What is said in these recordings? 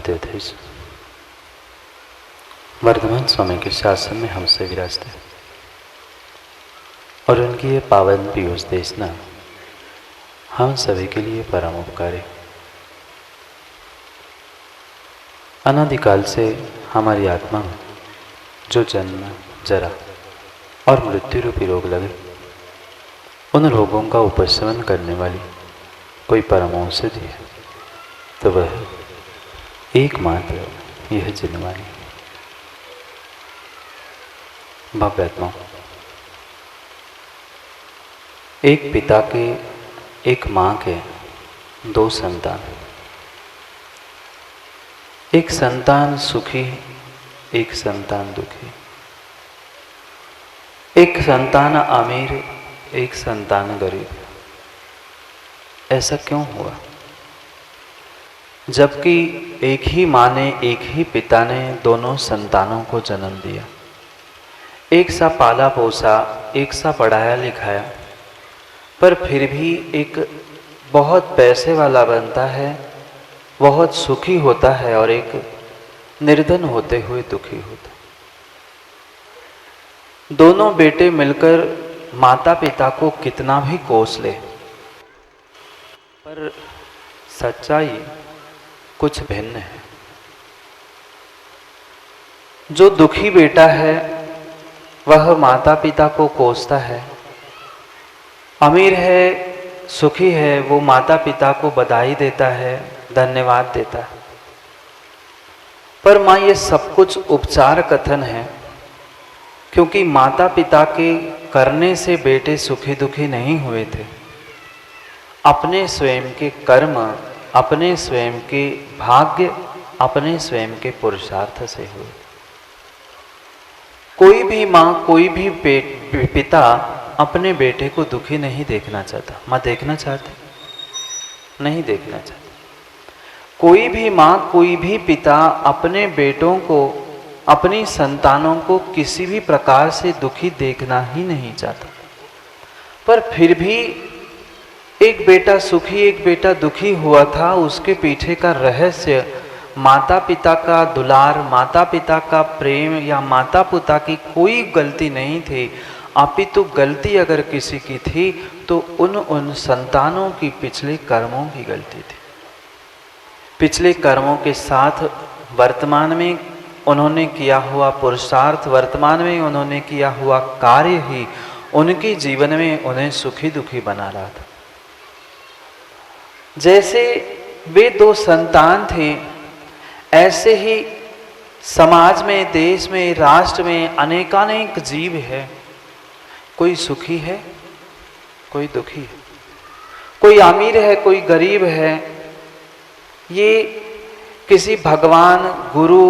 सत्याधीश वर्धमान स्वामी के शासन में हमसे विराजते और उनकी ये पावन पीयूष देशना हम सभी के लिए परम उपकारी। अनादिकाल से हमारी आत्मा में जो जन्म, जरा और मृत्यु रूपी रोग लगे, उन रोगों का उपशमन करने वाली कोई परम औषधि है तो वह एकमात्र यह जिनवाणी। भव्यात्मा, एक पिता के, एक माँ के दो संतान। एक संतान सुखी, एक संतान दुखी। एक संतान अमीर, एक संतान गरीब। ऐसा क्यों हुआ? जबकि एक ही माँ ने, एक ही पिता ने दोनों संतानों को जन्म दिया, एक सा पाला पोसा, एक सा पढ़ाया लिखाया, पर फिर भी एक बहुत पैसे वाला बनता है, बहुत सुखी होता है और एक निर्धन होते हुए दुखी होता है। दोनों बेटे मिलकर माता पिता को कितना भी कोस ले, पर सच्चाई कुछ भिन्न है। जो दुखी बेटा है वह माता पिता को कोसता है, अमीर है, सुखी है, वो माता पिता को बधाई देता है, धन्यवाद देता है। पर माँ, ये सब कुछ उपचार कथन है, क्योंकि माता पिता के करने से बेटे सुखी दुखी नहीं हुए थे। अपने स्वयं के कर्म, अपने स्वयं के भाग्य, अपने स्वयं के पुरुषार्थ से हुए। कोई भी माँ, कोई भी पिता अपने बेटे को दुखी नहीं देखना चाहता। माँ देखना चाहती? नहीं देखना चाहती। कोई भी माँ, कोई भी पिता अपने बेटों को, अपनी संतानों को किसी भी प्रकार से दुखी देखना ही नहीं चाहता। पर फिर भी एक बेटा सुखी, एक बेटा दुखी हुआ था। उसके पीछे का रहस्य माता पिता का दुलार, माता पिता का प्रेम या माता पिता की कोई गलती नहीं थी। अपितु गलती अगर किसी की थी तो उन संतानों की पिछले कर्मों की गलती थी। पिछले कर्मों के साथ वर्तमान में उन्होंने किया हुआ पुरुषार्थ, वर्तमान में उन्होंने किया हुआ कार्य ही उनके जीवन में उन्हें सुखी दुखी बना रहा था। जैसे वे दो संतान थे, ऐसे ही समाज में, देश में, राष्ट्र में अनेकानेक जीव है। कोई सुखी है, कोई दुखी है, कोई अमीर है, कोई गरीब है। ये किसी भगवान, गुरु,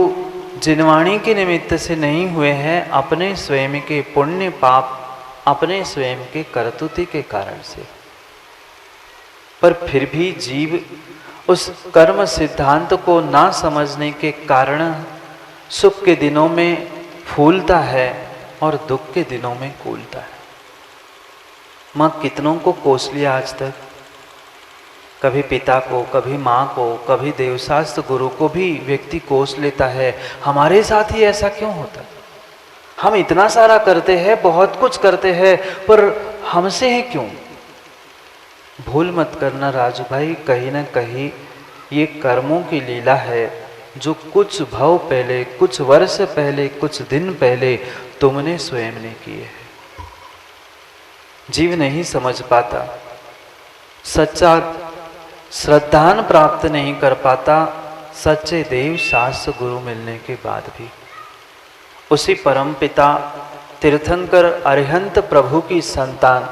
जिनवाणी के निमित्त से नहीं हुए हैं, अपने स्वयं के पुण्य पाप, अपने स्वयं के कर्तुति के कारण से। पर फिर भी जीव उस कर्म सिद्धांत को ना समझने के कारण सुख के दिनों में फूलता है और दुख के दिनों में कूलता है। माँ, कितनों को कोस लिया आज तक? कभी पिता को, कभी माँ को, कभी देवशास्त्र गुरु को भी व्यक्ति कोस लेता है। हमारे साथ ही ऐसा क्यों होता है? हम इतना सारा करते हैं, बहुत कुछ करते हैं, पर हमसे ही क्यों? भूल मत करना राजू भाई, कहीं ना कहीं ये कर्मों की लीला है जो कुछ भव पहले, कुछ वर्ष पहले, कुछ दिन पहले तुमने स्वयं ने किए हैं। जीव नहीं समझ पाता, सच्चा श्रद्धान प्राप्त नहीं कर पाता, सच्चे देव शास्त्र गुरु मिलने के बाद भी। उसी परम पिता तीर्थंकर अरिहंत प्रभु की संतान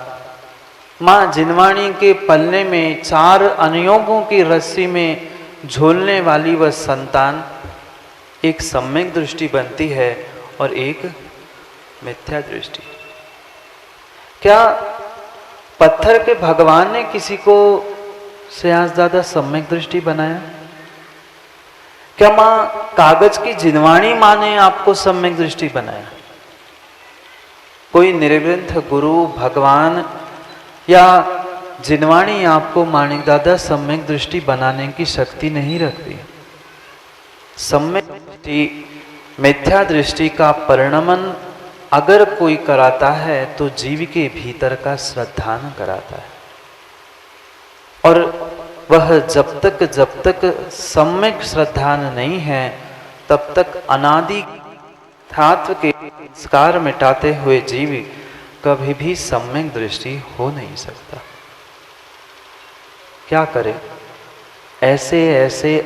माँ जिनवाणी के पलने में 4 अनियोगों की रस्सी में झूलने वाली वह संतान एक सम्यक दृष्टि बनती है और एक मिथ्या दृष्टि। क्या पत्थर के भगवान ने किसी को सेयांस दादा सम्यक दृष्टि बनाया? क्या माँ कागज की जिनवाणी माँ ने आपको सम्यक दृष्टि बनाया? कोई निर्ग्रंथ गुरु, भगवान या जिनवाणी आपको माणिक दादा सम्यक दृष्टि बनाने की शक्ति नहीं रखती। सम्यक दृष्टि, मिथ्या दृष्टि का परिणमन अगर कोई कराता है तो जीव के भीतर का श्रद्धान कराता है। और वह जब तक सम्यक श्रद्धान नहीं है तब तक अनादि धात्व के संस्कार मिटाते हुए जीव कभी भी सम्यक दृष्टि हो नहीं सकता। क्या करे? ऐसे ऐसे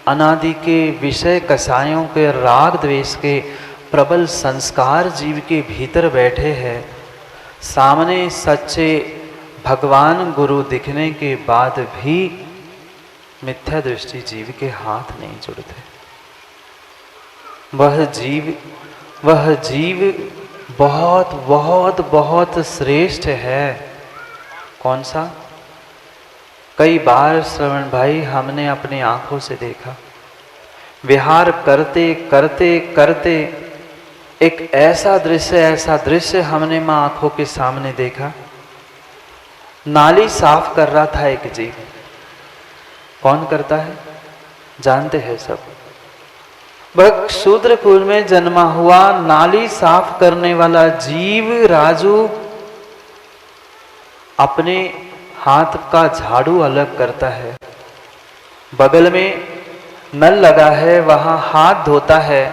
अनादि के विषय कसायों के राग द्वेष के प्रबल संस्कार जीव के भीतर बैठे हैं। सामने सच्चे भगवान गुरु दिखने के बाद भी मिथ्या दृष्टि जीव के हाथ नहीं जुड़ते। वह जीव बहुत बहुत बहुत श्रेष्ठ है। कौन सा? कई बार श्रवण भाई हमने अपनी आंखों से देखा, विहार करते करते करते एक ऐसा दृश्य हमने मां आंखों के सामने देखा। नाली साफ कर रहा था एक जीव। कौन करता है? जानते हैं सब। वह शूद्रकुल में जन्मा हुआ नाली साफ करने वाला जीव राजू अपने हाथ का झाड़ू अलग करता है, बगल में नल लगा है वहां हाथ धोता है,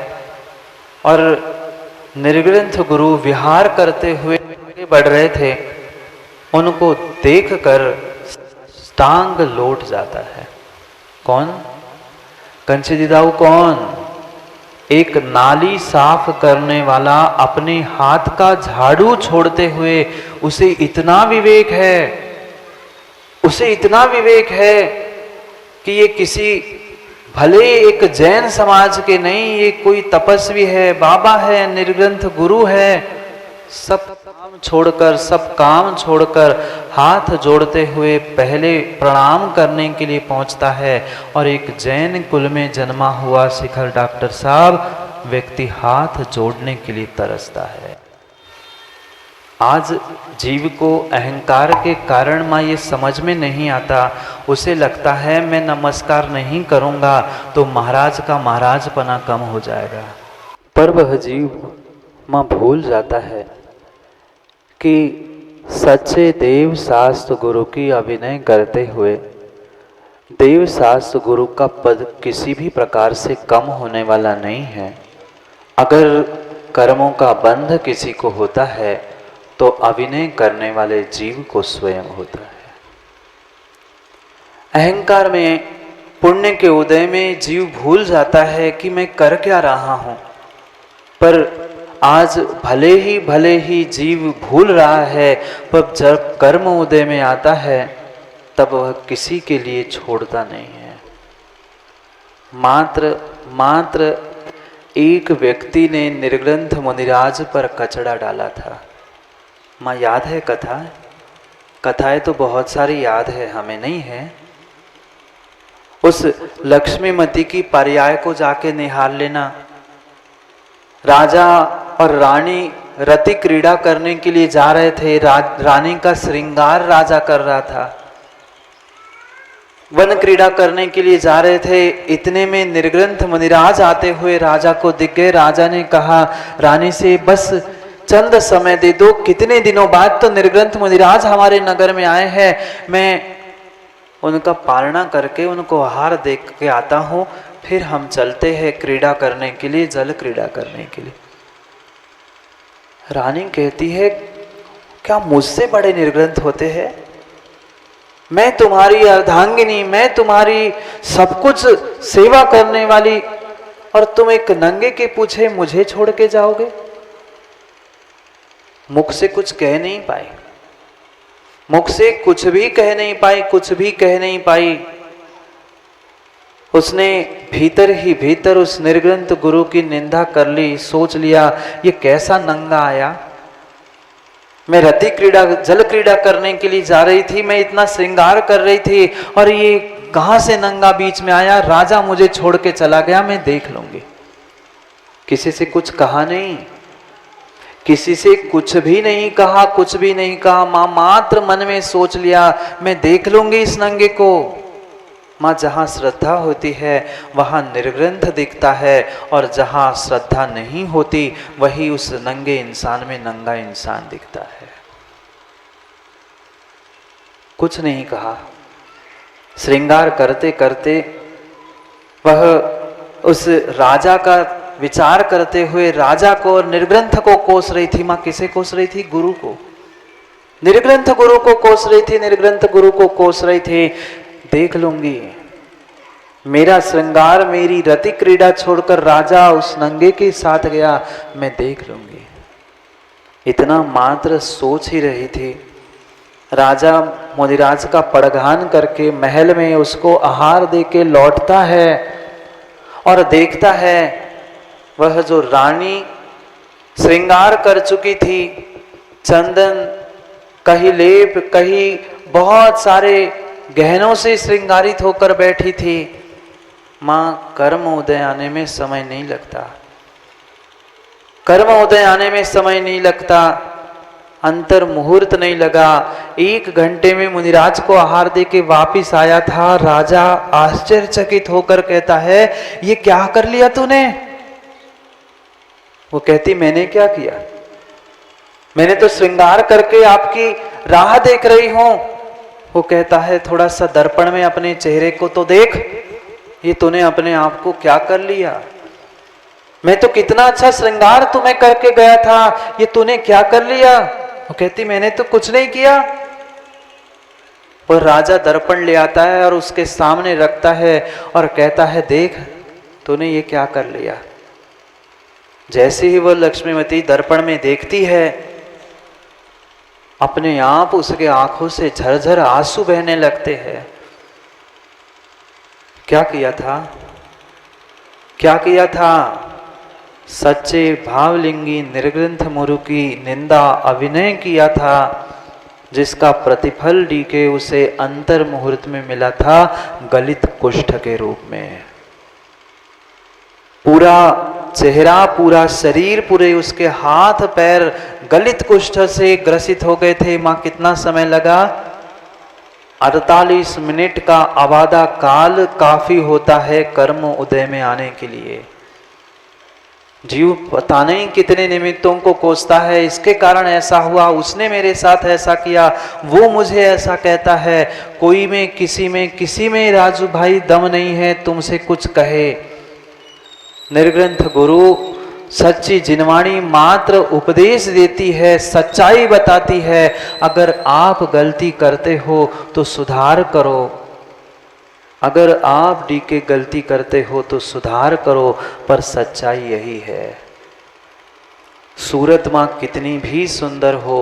और निर्ग्रंथ गुरु विहार करते हुए बढ़ रहे थे, उनको देखकर टांग लौट जाता है। कौन? कंची दिदाऊ कौन? एक नाली साफ करने वाला अपने हाथ का झाड़ू छोड़ते हुए उसे इतना विवेक है कि ये किसी भले एक जैन समाज के नहीं, ये कोई तपस्वी है, बाबा है, निर्ग्रंथ गुरु है, सब काम छोड़कर हाथ जोड़ते हुए पहले प्रणाम करने के लिए पहुंचता है। और एक जैन कुल में जन्मा हुआ शिखर डॉक्टर साहब व्यक्ति हाथ जोड़ने के लिए तरसता है। आज जीव को अहंकार के कारण मां ये समझ में नहीं आता। उसे लगता है मैं नमस्कार नहीं करूंगा तो महाराज का महाराजपना कम हो जाएगा। पर वह जीव मां भूल जाता है कि सच्चे देव शास्त्र गुरु की अभिनय करते हुए देव शास्त्र गुरु का पद किसी भी प्रकार से कम होने वाला नहीं है। अगर कर्मों का बंध किसी को होता है तो अभिनय करने वाले जीव को स्वयं होता है। अहंकार में, पुण्य के उदय में जीव भूल जाता है कि मैं कर क्या रहा हूं। पर आज भले ही जीव भूल रहा है, पर जब कर्म उदय में आता है तब वह किसी के लिए छोड़ता नहीं है। मात्र एक व्यक्ति ने निर्ग्रंथ मुनिराज पर कचड़ा डाला था। माँ याद है कथाएं तो बहुत सारी याद है, हमें नहीं है। उस लक्ष्मीमती की पर्याय को जाके निहार लेना। राजा और रानी रति क्रीड़ा करने के लिए जा रहे थे। रानी का श्रृंगार राजा कर रहा था। वन क्रीड़ा करने के लिए जा रहे थे। इतने में निर्ग्रंथ मुनिराज आते हुए राजा को दिख गए। राजा ने कहा रानी से, बस चंद समय दे दो, कितने दिनों बाद तो निर्ग्रंथ मुनिराज हमारे नगर में आए हैं, मैं उनका पालना करके उनको आहार दे के आता हूं, फिर हम चलते हैं क्रीड़ा करने के लिए, जल क्रीड़ा करने के लिए। रानी कहती है, क्या मुझसे बड़े निर्ग्रंथ होते हैं? मैं तुम्हारी अर्धांगिनी, मैं तुम्हारी सब कुछ सेवा करने वाली, और तुम एक नंगे के पूछे मुझे छोड़ के जाओगे? मुख से कुछ कह नहीं पाई, मुख से कुछ भी कह नहीं पाई। उसने भीतर ही भीतर उस निर्ग्रंथ गुरु की निंदा कर ली। सोच लिया ये कैसा नंगा आया, मैं रति क्रीड़ा जल क्रीड़ा करने के लिए जा रही थी, मैं इतना श्रृंगार कर रही थी और ये कहां से नंगा बीच में आया। राजा मुझे छोड़ के चला गया, मैं देख लूंगी। किसी से कुछ कहा नहीं, किसी से कुछ भी नहीं कहा। मां मात्र मन में सोच लिया मैं देख लूंगी इस नंगे को। माँ जहाँ श्रद्धा होती है वहाँ निर्ग्रंथ दिखता है, और जहाँ श्रद्धा नहीं होती वही उस नंगे इंसान में नंगा इंसान दिखता है। कुछ नहीं कहा। श्रृंगार करते करते वह उस राजा का विचार करते हुए राजा को और निर्ग्रंथ को कोस रही थी। माँ किसे कोस रही थी? गुरु को। निर्ग्रंथ गुरु को कोस रही थी, निर्ग्रंथ गुरु को कोस रही थी। देख लूंगी, मेरा श्रृंगार, मेरी रति क्रीड़ा छोड़कर राजा उस नंगे के साथ गया, मैं देख लूंगी। इतना मात्र सोच ही रही थी। राजा मुनिराज का पड़घान करके महल में उसको आहार देके लौटता है और देखता है वह जो रानी श्रृंगार कर चुकी थी, चंदन, कहीं लेप, कहीं बहुत सारे गहनों से श्रृंगारित होकर बैठी थी। माँ कर्म उदय आने में समय नहीं लगता, कर्म उदय आने में समय नहीं लगता, अंतर मुहूर्त नहीं लगा। 1 घंटे में मुनिराज को आहार दे के वापिस आया था। राजा आश्चर्यचकित होकर कहता है, ये क्या कर लिया तूने? वो कहती, मैंने क्या किया? मैंने तो श्रृंगार करके आपकी राह देख रही हूं। वो कहता है, थोड़ा सा दर्पण में अपने चेहरे को तो देख, ये तूने अपने आप को क्या कर लिया? मैं तो कितना अच्छा श्रृंगार तुम्हें करके गया था, ये तूने क्या कर लिया? वो कहती, मैंने तो कुछ नहीं किया। वो राजा दर्पण ले आता है और उसके सामने रखता है और कहता है, देख तूने ये क्या कर लिया। जैसे ही वह लक्ष्मीवती दर्पण में देखती है, अपने आप उसके आंखों से झरझर आंसू बहने लगते हैं। क्या किया था? क्या किया था? सच्चे भावलिंगी निर्ग्रंथ मुरु की निंदा अभिनय किया था, जिसका प्रतिफल डीके उसे अंतर मुहूर्त में मिला था गलित कुष्ठ के रूप में। पूरा चेहरा, पूरा शरीर, पूरे उसके हाथ पैर गलित कुष्ठ से ग्रसित हो गए थे। मां कितना समय लगा? 48 मिनट का आबादा काल काफी होता है कर्म उदय में आने के लिए। जीव पता नहीं कितने निमित्तों को कोसता है, इसके कारण ऐसा हुआ, उसने मेरे साथ ऐसा किया, वो मुझे ऐसा कहता है। कोई में किसी में राजू भाई दम नहीं है तुमसे कुछ कहे। निर्ग्रंथ गुरु सच्ची जिनवाणी मात्र उपदेश देती है, सच्चाई बताती है। अगर आप गलती करते हो तो सुधार करो, अगर आप डीके गलती करते हो तो सुधार करो, पर सच्चाई यही है। सूरत माँ कितनी भी सुंदर हो,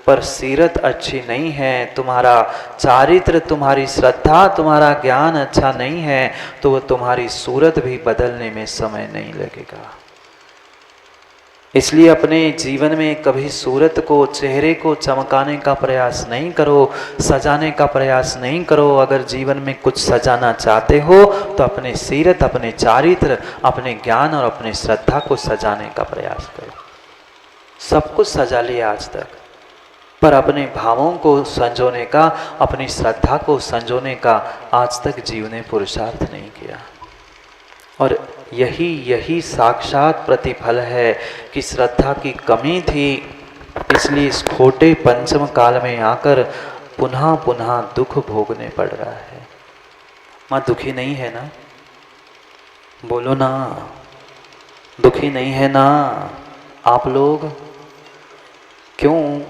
पर सीरत अच्छी नहीं है, तुम्हारा चारित्र, तुम्हारी श्रद्धा, तुम्हारा ज्ञान अच्छा नहीं है, तो वह तुम्हारी सूरत भी बदलने में समय नहीं लगेगा। इसलिए अपने जीवन में कभी सूरत को, चेहरे को चमकाने का प्रयास नहीं करो, सजाने का प्रयास नहीं करो। अगर जीवन में कुछ सजाना चाहते हो तो अपने सीरत, अपने चारित्र, अपने ज्ञान और अपने श्रद्धा को सजाने का प्रयास करो। सब कुछ सजा लिया आज तक, पर अपने भावों को संजोने का, अपनी श्रद्धा को संजोने का आज तक जीव ने पुरुषार्थ नहीं किया। और यही साक्षात प्रतिफल है कि श्रद्धा की कमी थी, इसलिए इस खोटे पंचम काल में आकर पुनः पुनः दुख भोगने पड़ रहा है। माँ दुखी नहीं है ना? बोलो ना, दुखी नहीं है ना आप लोग? क्यों?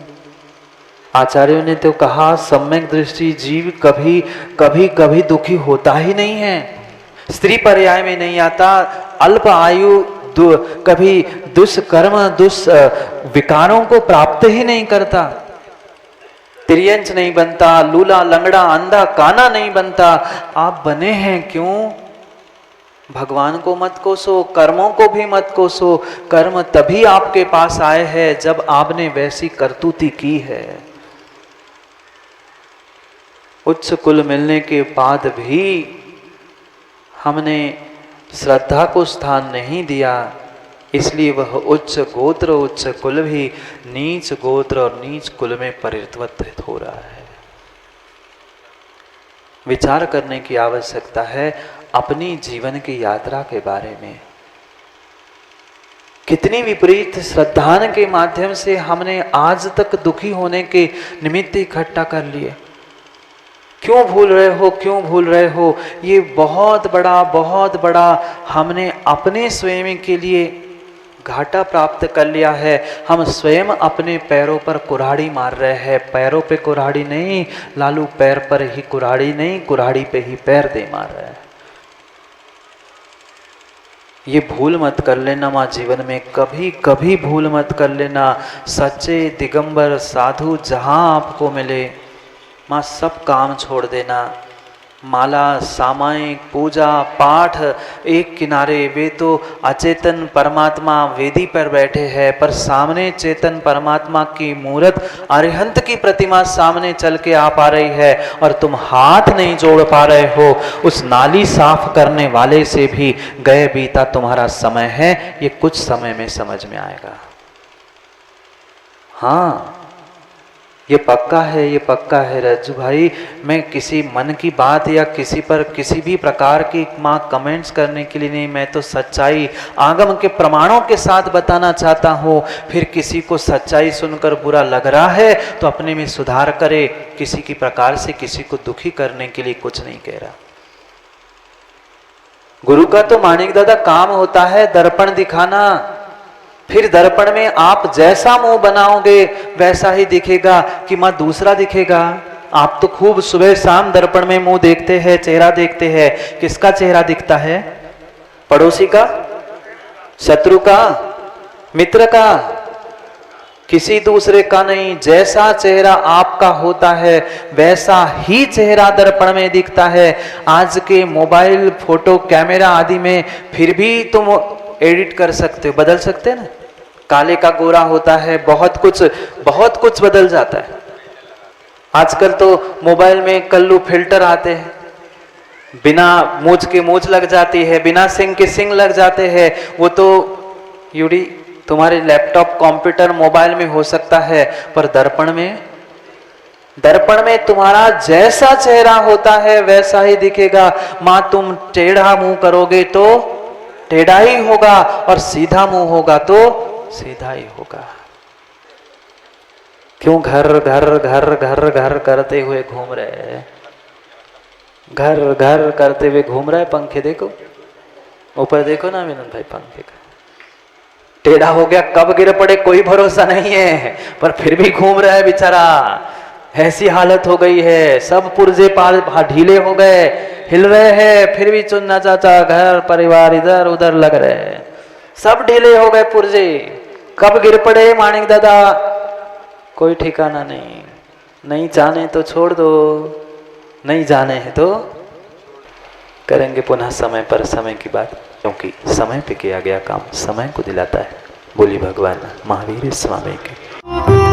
आचार्यों ने तो कहा सम्यक दृष्टि जीव कभी दुखी होता ही नहीं है। स्त्री पर्याय में नहीं आता, अल्प आयु कभी दुष्कर्म विकारों को प्राप्त ही नहीं करता, तिर्यंच नहीं बनता, लूला लंगड़ा अंधा काना नहीं बनता। आप बने हैं क्यों? भगवान को मत कोसो, कर्मों को भी मत कोसो। कर्म तभी आपके पास आए हैं जब आपने वैसी करतूती की है। उच्च कुल मिलने के बाद भी हमने श्रद्धा को स्थान नहीं दिया, इसलिए वह उच्च गोत्र, उच्च कुल भी नीच गोत्र और नीच कुल में परिवर्तित हो रहा है। विचार करने की आवश्यकता है अपनी जीवन की यात्रा के बारे में। कितनी विपरीत श्रद्धान के माध्यम से हमने आज तक दुखी होने के निमित्त इकट्ठा कर लिए। क्यों भूल रहे हो, क्यों भूल रहे हो? ये बहुत बड़ा हमने अपने स्वयं के लिए घाटा प्राप्त कर लिया है। हम स्वयं अपने पैरों पर कुल्हाड़ी मार रहे हैं। पैरों पे कुल्हाड़ी नहीं लालू, पैर पर ही कुल्हाड़ी नहीं, कुल्हाड़ी पे ही पैर दे मार रहे हैं। ये भूल मत कर लेना माँ, जीवन में कभी कभी भूल मत कर लेना। सच्चे दिगंबर साधु जहाँ आपको मिले माँ, सब काम छोड़ देना। माला, सामायिक, पूजा पाठ एक किनारे, वे तो अचेतन परमात्मा वेदी पर बैठे हैं, पर सामने चेतन परमात्मा की मूर्त अरिहंत की प्रतिमा सामने चल के आ पा रही है और तुम हाथ नहीं जोड़ पा रहे हो। उस नाली साफ करने वाले से भी गए बीता तुम्हारा समय है, ये कुछ समय में समझ में आएगा। हाँ, ये पक्का है, ये पक्का है रज्जू भाई। मैं किसी मन की बात या किसी पर किसी भी प्रकार की माँ कमेंट्स करने के लिए नहीं, मैं तो सच्चाई आगम के प्रमाणों के साथ बताना चाहता हूँ। फिर किसी को सच्चाई सुनकर बुरा लग रहा है तो अपने में सुधार करे। किसी की प्रकार से किसी को दुखी करने के लिए कुछ नहीं कह रहा। गुरु का तो माणिक दादा काम होता है दर्पण दिखाना। फिर दर्पण में आप जैसा मुंह बनाओगे वैसा ही दिखेगा कि मां दूसरा दिखेगा। आप तो खूब सुबह शाम दर्पण में मुंह देखते हैं, चेहरा देखते हैं। किसका चेहरा दिखता है? पड़ोसी का, शत्रु का, मित्र का, किसी दूसरे का नहीं। जैसा चेहरा आपका होता है वैसा ही चेहरा दर्पण में दिखता है। आज के मोबाइल, फोटो, कैमरा आदि में फिर भी तुम एडिट कर सकते हो, बदल सकते हैं ना। काले का गोरा होता है, बहुत कुछ बदल जाता है। आजकल तो मोबाइल में कल्लू फिल्टर आते हैं, बिना मूंछ के मूंछ लग जाती है, बिना सिंग के सिंग लग जाते हैं। वो तो यूडी तुम्हारे लैपटॉप, कंप्यूटर, मोबाइल में हो सकता है, पर दर्पण में तुम्हारा जैसा चेहरा होता है वैसा ही दिखेगा। मां, तुम टेढ़ा मुंह करोगे तो टेढ़ा ही होगा और सीधा मुंह होगा तो सीधा ही होगा। क्यों घर घर घर घर घर करते हुए घूम रहे हैं? घर घर करते हुए घूम रहा है। पंखे देखो, ऊपर देखो ना विनोद भाई, पंखे का टेढ़ा हो गया, कब गिर पड़े कोई भरोसा नहीं है, पर फिर भी घूम रहा है बेचारा। ऐसी हालत हो गई है, सब पुर्जे पाल ढीले हो गए, हिल रहे हैं, फिर भी चुन्ना चाचा, घर परिवार इधर उधर लग रहे हैं, सब ढीले हो गए पुर्जे। कब गिर पड़े माणिक दादा कोई ठिकाना नहीं। नहीं जाने तो छोड़ दो, नहीं जाने हैं तो करेंगे पुनः समय पर समय की बात, क्योंकि समय पे किया गया काम समय को दिलाता है। बोली भगवान महावीर स्वामी की।